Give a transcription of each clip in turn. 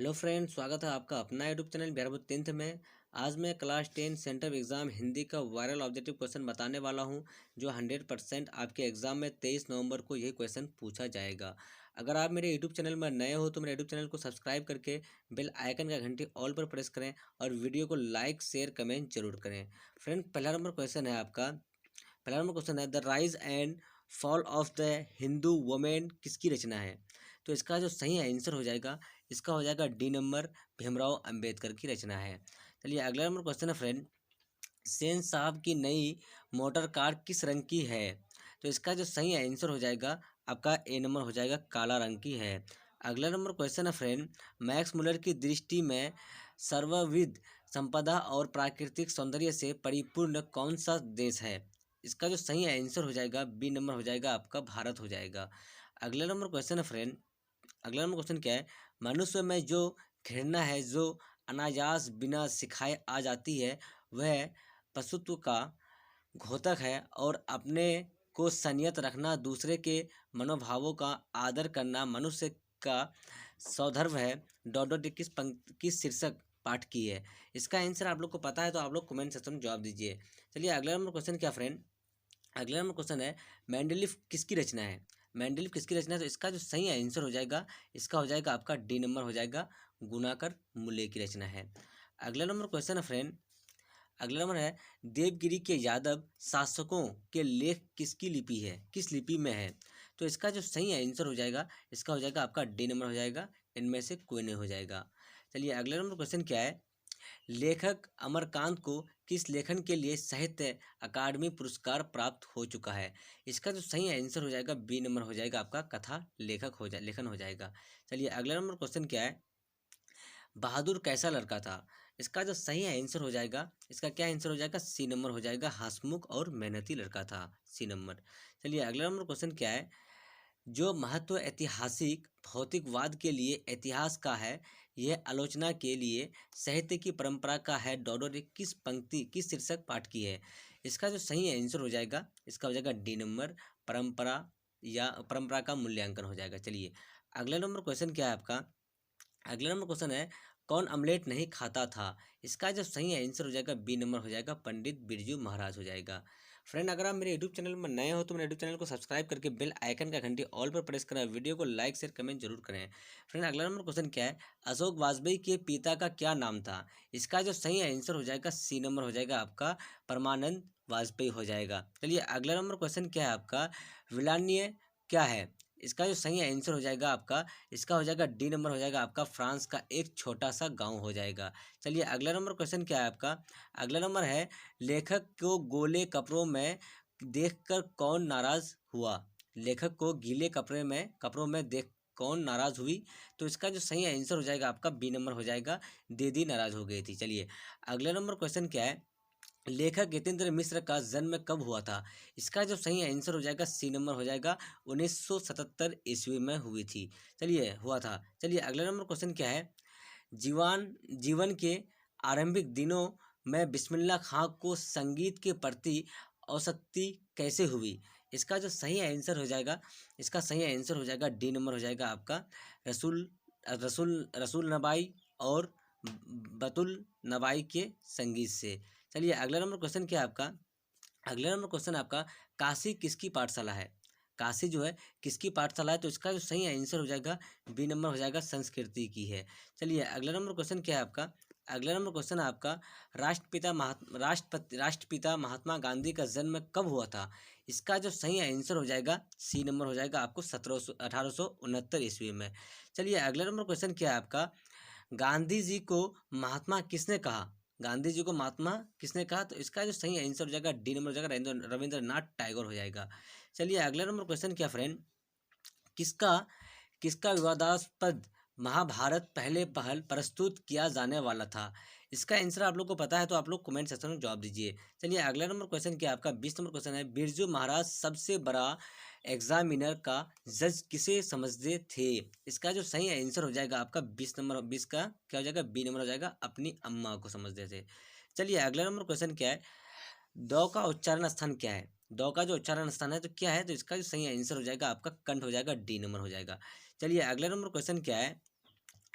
Hello friend, स्वागत है आपका अपना YouTube channel Bihar board 10th में। आज मैं क्लास 10 सेंट्रल एग्जाम हिंदी का वायरल ऑब्जेक्टिव क्वेश्चन बताने वाला हूं, जो 100% आपके एग्जाम में 23 नवंबर को यही क्वेश्चन पूछा जाएगा। अगर आप मेरे यूट्यूब चैनल में नए हो तो मेरे यूट्यूब चैनल को सब्सक्राइब करके बेल आइकन का घंटी ऑल पर प्रेस करें और वीडियो को लाइक शेयर कमेंट जरूर करें। फ्रेंड, पहला नंबर क्वेश्चन है आपका। पहला नंबर क्वेश्चन है, the rise and fall of the Hindu women किसकी रचना है? तो इसका जो सही आंसर हो जाएगा, इसका हो जाएगा डी नंबर, भीमराव अंबेडकर की रचना है। चलिए अगला नंबर क्वेश्चन है फ्रेंड, सेन साहब की नई मोटर कार किस रंग की है? तो इसका जो सही आंसर हो जाएगा आपका ए नंबर हो जाएगा, काला रंग की है। अगला नंबर क्वेश्चन है फ्रेंड, मैक्स मुलर की दृष्टि में सर्वविध संपदा और प्राकृतिक सौंदर्य से परिपूर्ण कौन सा देश है? इसका जो सही आंसर हो जाएगा बी नंबर हो जाएगा आपका, भारत हो जाएगा। अगला नंबर क्वेश्चन है फ्रेंड, अगला नंबर क्वेश्चन क्या है, मनुष्य में जो घृणा है, जो अनायास बिना सिखाए आ जाती है, वह पशुत्व का घोतक है, और अपने को संयत रखना, दूसरे के मनोभावों का आदर करना मनुष्य का सौधर्म है। डॉट डॉट किस शीर्षक पाठ की है? इसका आंसर आप लोग को पता है तो आप लोग कमेंट सेक्शन में जवाब दीजिए। चलिए अगला नंबर क्वेश्चन क्या फ्रेंड, अगला नंबर क्वेश्चन है, मेंडलीफ किसकी रचना है? मेंडलीफ किसकी रचना है? तो इसका जो सही आंसर हो जाएगा, इसका हो जाएगा आपका डी नंबर हो जाएगा, गुणाकर मूल्य की रचना है। अगला नंबर क्वेश्चन है फ्रेंड, अगला नंबर है, देवगिरी के यादव शासकों के लेख किसकी लिपि है, किस लिपि में है? तो इसका जो सही आंसर हो जाएगा, इसका हो जाएगा आपका डी नंबर हो जाएगा, इनमें से कोई नहीं हो जाएगा। चलिए अगला नंबर क्वेश्चन क्या है, लेखक अमरकांत को किस लेखन के लिए साहित्य अकादमी पुरस्कार प्राप्त हो चुका है? इसका जो सही आंसर हो जाएगा बी नंबर हो जाएगा आपका, कथा लेखन हो जाएगा। चलिए अगला नंबर क्वेश्चन क्या है, बहादुर कैसा लड़का था? इसका जो सही आंसर हो जाएगा, इसका क्या आंसर हो जाएगा, सी नंबर हो जाएगा, हंसमुख और मेहनती लड़का था, सी नंबर। चलिए अगला नंबर क्वेश्चन क्या है, जो महत्व ऐतिहासिक भौतिकवाद के लिए इतिहास का है, यह आलोचना के लिए साहित्य की परंपरा का है, डॉडो ने किस पंक्ति किस शीर्षक पाठ की है? इसका जो सही आंसर हो जाएगा, इसका हो जाएगा डी नंबर, परंपरा या परंपरा का मूल्यांकन हो जाएगा। चलिए अगला नंबर क्वेश्चन क्या है आपका, अगला नंबर क्वेश्चन है, कौन अमलेट नहीं खाता था? इसका जो सही आंसर हो जाएगा बी नंबर हो जाएगा, पंडित बिरजू महाराज हो जाएगा। फ्रेंड, अगर आप मेरे यूट्यूब चैनल में नए हो तो मेरे यूट्यूब चैनल को सब्सक्राइब करके बेल आइकन का घंटी ऑल पर प्रेस करें, वीडियो को लाइक शेयर कमेंट जरूर करें। फ्रेंड, अगला नंबर क्वेश्चन क्या है, अशोक वाजपेयी के पिता का क्या नाम था? इसका जो सही आंसर हो जाएगा, सी नंबर हो जाएगा आपका, परमानंद वाजपेयी हो जाएगा। चलिए अगला नंबर क्वेश्चन क्या है आपका, विलानिया क्या है? इसका जो सही आंसर हो जाएगा आपका, इसका हो जाएगा डी नंबर हो जाएगा आपका, फ्रांस का एक छोटा सा गांव हो जाएगा। चलिए अगला नंबर क्वेश्चन क्या है आपका, अगला नंबर है, लेखक को गोले कपड़ों में देखकर कौन नाराज हुआ? लेखक को गीले कपड़ों में देख कौन नाराज हुई? तो इसका जो सही आंसर हो जाएगा आपका बी नंबर हो जाएगा, दीदी नाराज हो गई थी। चलिए अगला नंबर क्वेश्चन क्या है, लेखक यतीन्द्र मिश्र का जन्म कब हुआ था? इसका जो सही आंसर हो जाएगा, सी नंबर हो जाएगा, 1977 ईस्वी में हुई थी। चलिए हुआ था। चलिए अगला नंबर क्वेश्चन क्या है, जीवन के आरंभिक दिनों में बिस्मिल्लाह खां को संगीत के प्रति आसक्ति कैसे हुई? इसका जो सही आंसर हो जाएगा, इसका सही आंसर हो जाएगा डी नंबर हो जाएगा आपका, रसूल रसूल रसूल नबाई और बतुल नबाई के संगीत से। चलिए अगला नंबर क्वेश्चन क्या है आपका, अगला नंबर क्वेश्चन आपका, काशी किसकी पाठशाला है? काशी जो है किसकी पाठशाला है? तो इसका जो सही आंसर हो जाएगा, बी नंबर हो जाएगा, संस्कृति की है। चलिए अगला नंबर क्वेश्चन क्या है आपका, अगला नंबर क्वेश्चन है आपका, राष्ट्रपिता महात्मा गांधी का जन्म कब हुआ था? इसका जो सही आंसर हो जाएगा, सी नंबर हो जाएगा आपको, 1869 ईस्वी में। चलिए अगला नंबर क्वेश्चन क्या है आपका, गांधी जी को महात्मा किसने कहा? गांधी जी को महात्मा किसने कहा? तो इसका जो सही आंसर हो जाएगा, डी नंबर हो जाएगा, रविंद्रनाथ टैगोर हो जाएगा। चलिए अगला नंबर क्वेश्चन क्या फ्रेंड, किसका किसका विवादास्पद महाभारत पहले पहल प्रस्तुत किया जाने वाला था? इसका आंसर आप लोग को पता है तो आप लोग कमेंट सेक्शन में जवाब दीजिए। चलिए अगला नंबर क्वेश्चन क्या आपका, 20 नंबर क्वेश्चन है, बिरजू महाराज सबसे बड़ा एग्जामिनर का जज किसे समझते थे? इसका जो सही आंसर हो जाएगा आपका, 20 का क्या हो जाएगा, बी नंबर हो जाएगा, अपनी अम्मा को समझते थे। चलिए अगला नंबर क्वेश्चन क्या है, दौ का उच्चारण स्थान क्या है? दौ का जो उच्चारण स्थान है तो क्या है? तो इसका जो सही आंसर हो जाएगा आपका, कंठ हो जाएगा, डी नंबर हो जाएगा। चलिए अगला नंबर क्वेश्चन क्या है,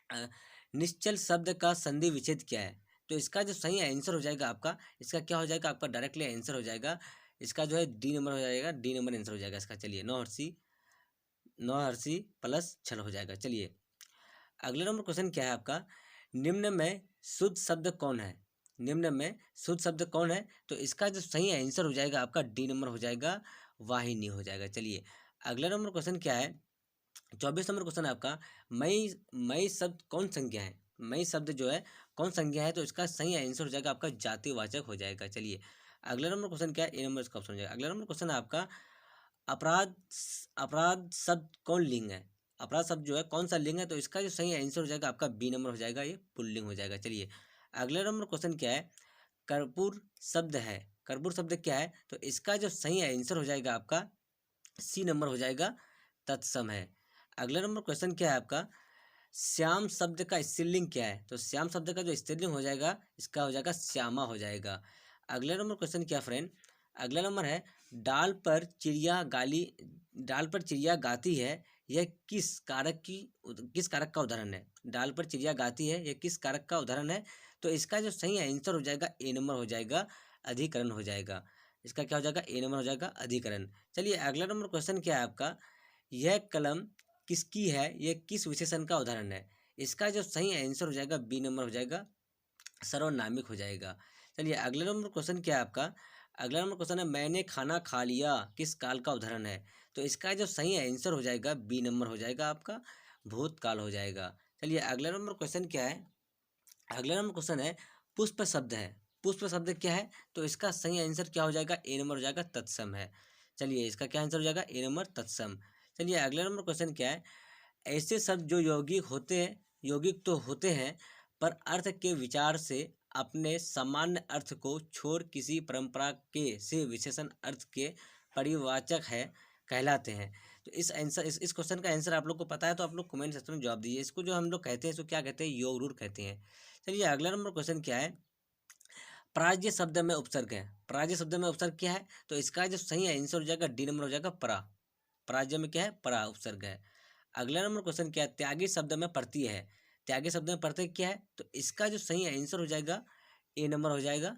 अ, निश्चल शब्द का संधि विच्छेद क्या है? तो इसका जो सही आंसर हो जाएगा आपका, इसका क्या हो जाएगा आपका, डायरेक्टली आंसर हो जाएगा इसका जो है डी नंबर हो जाएगा, डी नंबर आंसर हो जाएगा इसका। चलिए नौ हर्षी प्लस छल हो जाएगा। चलिए अगले नंबर क्वेश्चन क्या है आपका, निम्न में शुद्ध शब्द कौन है? निम्न में शुद्ध शब्द कौन है? तो इसका जो सही आंसर हो जाएगा आपका, डी नंबर हो जाएगा, वाहिनी हो जाएगा। चलिए अगला नंबर क्वेश्चन क्या है, 24 नंबर क्वेश्चन है आपका, मई मई शब्द कौन संज्ञा है? मई शब्द जो है कौन संज्ञा है? तो इसका सही आंसर हो जाएगा आपका, जातिवाचक हो जाएगा। चलिए अगला नंबर क्वेश्चन क्या है, ए नंबर इसका ऑप्शन हो जाएगा। अगला नंबर क्वेश्चन है आपका, अपराध अपराध शब्द कौन लिंग है? अपराध शब्द जो है कौन सा लिंग है? तो इसका जो सही आंसर हो जाएगा आपका, बी नंबर हो जाएगा, ये पुल्लिंग हो जाएगा। चलिए अगले नंबर क्वेश्चन क्या है, कर्पूर शब्द है, कर्पूर शब्द क्या है? तो इसका जो सही आंसर हो जाएगा आपका, सी नंबर हो जाएगा, तत्सम है। अगला नंबर क्वेश्चन क्या है आपका, श्याम शब्द का स्त्रीलिंग क्या है? तो श्याम शब्द का जो स्त्रीलिंग हो जाएगा, इसका हो जाएगा श्यामा हो जाएगा। अगला नंबर क्वेश्चन क्या फ्रेंड, अगला नंबर है, डाल पर चिड़िया गाली डाल पर चिड़िया गाती है, यह किस कारक का उदाहरण है? डाल पर चिड़िया गाती है, यह किस कारक का उदाहरण है? तो इसका जो सही आंसर हो जाएगा, ए नंबर हो जाएगा, अधिकरण हो जाएगा। इसका क्या हो जाएगा, ए नंबर हो जाएगा, अधिकरण। चलिए अगला नंबर क्वेश्चन क्या है आपका, यह कलम किसकी है, यह किस विशेषण का उदाहरण है? इसका जो सही आंसर हो जाएगा, बी नंबर हो जाएगा, सर्वनामिक हो जाएगा। चलिए अगला नंबर क्वेश्चन क्या है आपका, अगला नंबर क्वेश्चन है, मैंने खाना खा लिया किस काल का उदाहरण है? तो इसका जो सही आंसर हो जाएगा, बी नंबर हो जाएगा आपका, भूतकाल हो जाएगा। चलिए अगला नंबर क्वेश्चन क्या है, अगला नंबर क्वेश्चन है, पुष्प शब्द है, पुष्प शब्द क्या है? तो इसका सही आंसर क्या हो जाएगा, ए नंबर हो जाएगा, तत्सम है। चलिए इसका क्या आंसर हो जाएगा, ए नंबर, तत्सम। चलिए अगला नंबर क्वेश्चन क्या है, ऐसे शब्द जो यौगिक तो होते हैं, पर अर्थ के विचार से अपने सामान्य अर्थ को छोड़ किसी परंपरा के से विशेषण अर्थ के परिवाचक है कहलाते हैं। तो इस क्वेश्चन का आंसर आप लोग को पता है तो आप लोग कमेंट सेक्शन में जवाब दीजिए। इसको जो हम लोग कहते हैं, इसको क्या कहते हैं, योग रूढ़ कहते हैं। चलिए अगला नंबर क्वेश्चन क्या है, प्राज्य शब्द में उपसर्ग है, प्राज्य शब्द में उपसर्ग क्या है? तो इसका जो सही आंसर हो जाएगा, डी नंबर हो जाएगा, परा। प्राज्य में क्या है, परा उपसर्ग है। अगला नंबर क्वेश्चन क्या है, त्यागी शब्द में प्रत्यय है, त्यागी शब्द में प्रत्यय क्या है? तो इसका जो सही आंसर हो जाएगा, ए नंबर हो जाएगा,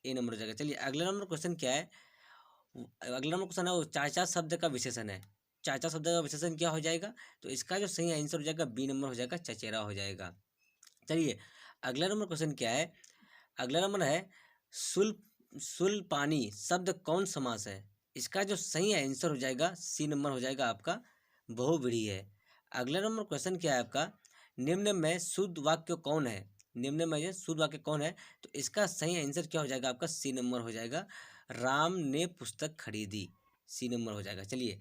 ए नंबर हो जाएगा। चलिए अगला नंबर क्वेश्चन क्या है, अगला नंबर क्वेश्चन है, वो चाचा शब्द का विशेषण है, चाचा शब्द का विशेषण क्या हो जाएगा? तो इसका जो सही आंसर हो जाएगा, बी नंबर हो जाएगा, चचेरा हो जाएगा। चलिए अगला नंबर क्वेश्चन क्या है, अगला नंबर है, सुल सुलपानी शब्द कौन समास है? इसका जो सही आंसर हो जाएगा, सी नंबर हो जाएगा आपका, बहुव्रीहि है। अगला नंबर क्वेश्चन क्या है आपका, निम्न में शुद्ध वाक्य कौन है? निम्न में ये शुद्ध वाक्य कौन है? तो इसका सही आंसर क्या हो जाएगा आपका, सी नंबर हो जाएगा, राम ने पुस्तक खरीदी, सी नंबर हो जाएगा। चलिए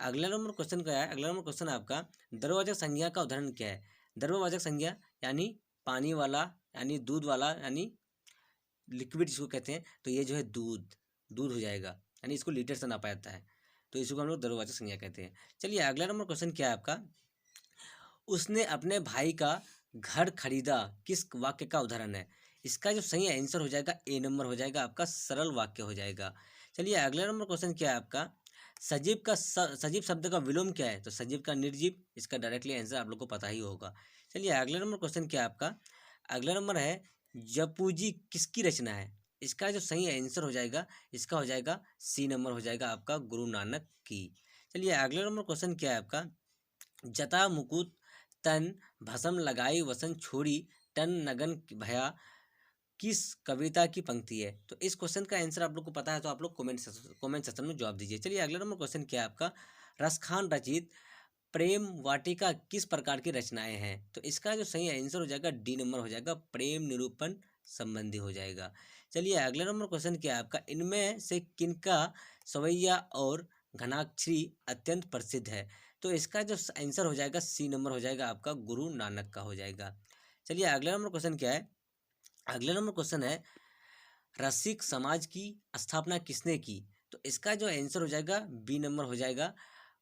अगला नंबर क्वेश्चन क्या है, अगला नंबर क्वेश्चन आपका, द्रववाचक संज्ञा का उदाहरण क्या है? द्रववाचक संज्ञा यानी पानी वाला, यानी दूध वाला, यानी लिक्विड जिसको कहते हैं, तो ये जो है दूध, दूध हो जाएगा, यानी इसको लीटर से नापा जाता है, तो इसको हम लोग द्रववाचक संज्ञा कहते हैं। चलिए अगला नंबर क्वेश्चन क्या है आपका, उसने अपने भाई का घर खरीदा किस वाक्य का उदाहरण है? इसका जो सही आंसर हो जाएगा, ए नंबर हो जाएगा आपका, सरल वाक्य हो जाएगा। चलिए अगला नंबर क्वेश्चन क्या है आपका, सजीव शब्द का विलोम क्या है? तो सजीव का निर्जीव, इसका डायरेक्टली आंसर आप लोग को पता ही होगा। चलिए अगला नंबर क्वेश्चन क्या है आपका, अगला नंबर है, जपूजी किसकी रचना है? इसका जो सही आंसर हो जाएगा, इसका हो जाएगा, सी नंबर हो जाएगा आपका, गुरु नानक की। चलिए अगला नंबर क्वेश्चन क्या है आपका, जटा मुकुट तन भस्म लगाई वसन छोड़ी टन नगन भया किस कविता की पंक्ति है? तो इस क्वेश्चन का आंसर आप लोग को पता है तो आप लोग कमेंट सेक्शन में जवाब दीजिए। चलिए अगला नंबर क्वेश्चन क्या है आपका, रसखान रचित प्रेम वाटिका किस प्रकार की रचनाएं हैं? तो इसका जो सही आंसर हो जाएगा, डी नंबर हो जाएगा, प्रेम निरूपण संबंधी हो जाएगा। चलिए अगला नंबर क्वेश्चन क्या है आपका, इनमें से किनका सवैया और घनाक्षरी अत्यंत प्रसिद्ध है? तो इसका जो आंसर हो जाएगा, सी नंबर हो जाएगा आपका, गुरु नानक का हो जाएगा। चलिए अगला नंबर क्वेश्चन क्या है, अगला नंबर क्वेश्चन है, रसिक समाज की स्थापना किसने की? तो इसका जो आंसर हो जाएगा, बी नंबर हो जाएगा,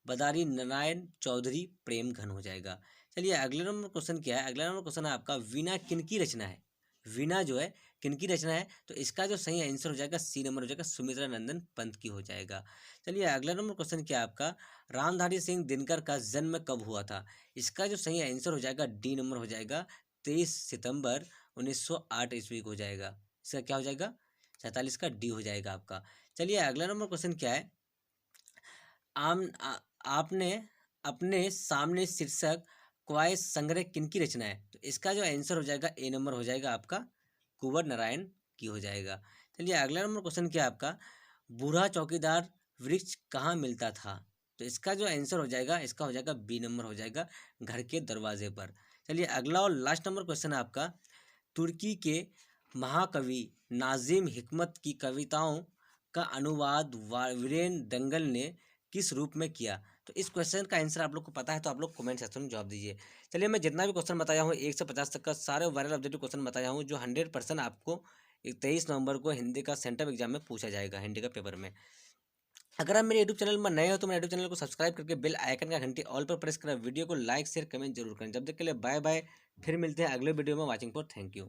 बदारी नारायण चौधरी प्रेम घन हो जाएगा। चलिए अगला नंबर क्वेश्चन क्या है, अगला नंबर क्वेश्चन है आपका, वीणा किन की रचना है? वीणा जो है किनकी रचना है? तो इसका जो सही आंसर हो जाएगा सी नंबर हो जाएगा, सुमित्रा नंदन पंत की हो जाएगा। चलिए अगला नंबर क्वेश्चन क्या है आपका, रामधारी सिंह दिनकर का जन्म कब हुआ था? इसका जो सही आंसर हो जाएगा डी नंबर हो जाएगा, 23 सितंबर 1908 ईस्वी को हो जाएगा। इसका क्या हो जाएगा? 47 का डी हो जाएगा आपका। चलिए अगला नंबर क्वेश्चन क्या है, आपने अपने सामने शीर्षक क्वाय संग्रह किनकी रचना है? तो इसका जो आंसर हो जाएगा ए नंबर हो जाएगा आपका, कुंवर नारायण की हो जाएगा। चलिए अगला नंबर क्वेश्चन क्या है आपका, बूढ़ा चौकीदार वृक्ष कहाँ मिलता था? तो इसका जो आंसर हो जाएगा, इसका हो जाएगा बी नंबर हो जाएगा, घर के दरवाजे पर। चलिए अगला और लास्ट नंबर क्वेश्चन है आपका, तुर्की के महाकवि नाजिम हिकमत की कविताओं का अनुवाद वीरेन दंगल ने किस रूप में किया? तो इस क्वेश्चन का आंसर आप लोग को पता है तो आप लोग कमेंट सेक्शन में जवाब दीजिए। चलिए मैं जितना भी क्वेश्चन बताया हूँ 1 से 50 तक का सारे वायरल ऑब्जेक्टिव क्वेश्चन बताया हूँ, जो 100% आपको 23 नवंबर को हिंदी का सेंट्रल एग्जाम में पूछा जाएगा, हिंदी का पेपर में। अगर आप मेरे यूट्यूब चैनल में नए हो तो मेरे यूट्यूब चैनल को सब्सक्राइब करके बेल आइकन का घंटी ऑल पर प्रेस करें, वीडियो को लाइक शेयर कमेंट जरूर करें। जब तक के लिए बाय बाय, फिर मिलते हैं अगले वीडियो में। Watching for thank you.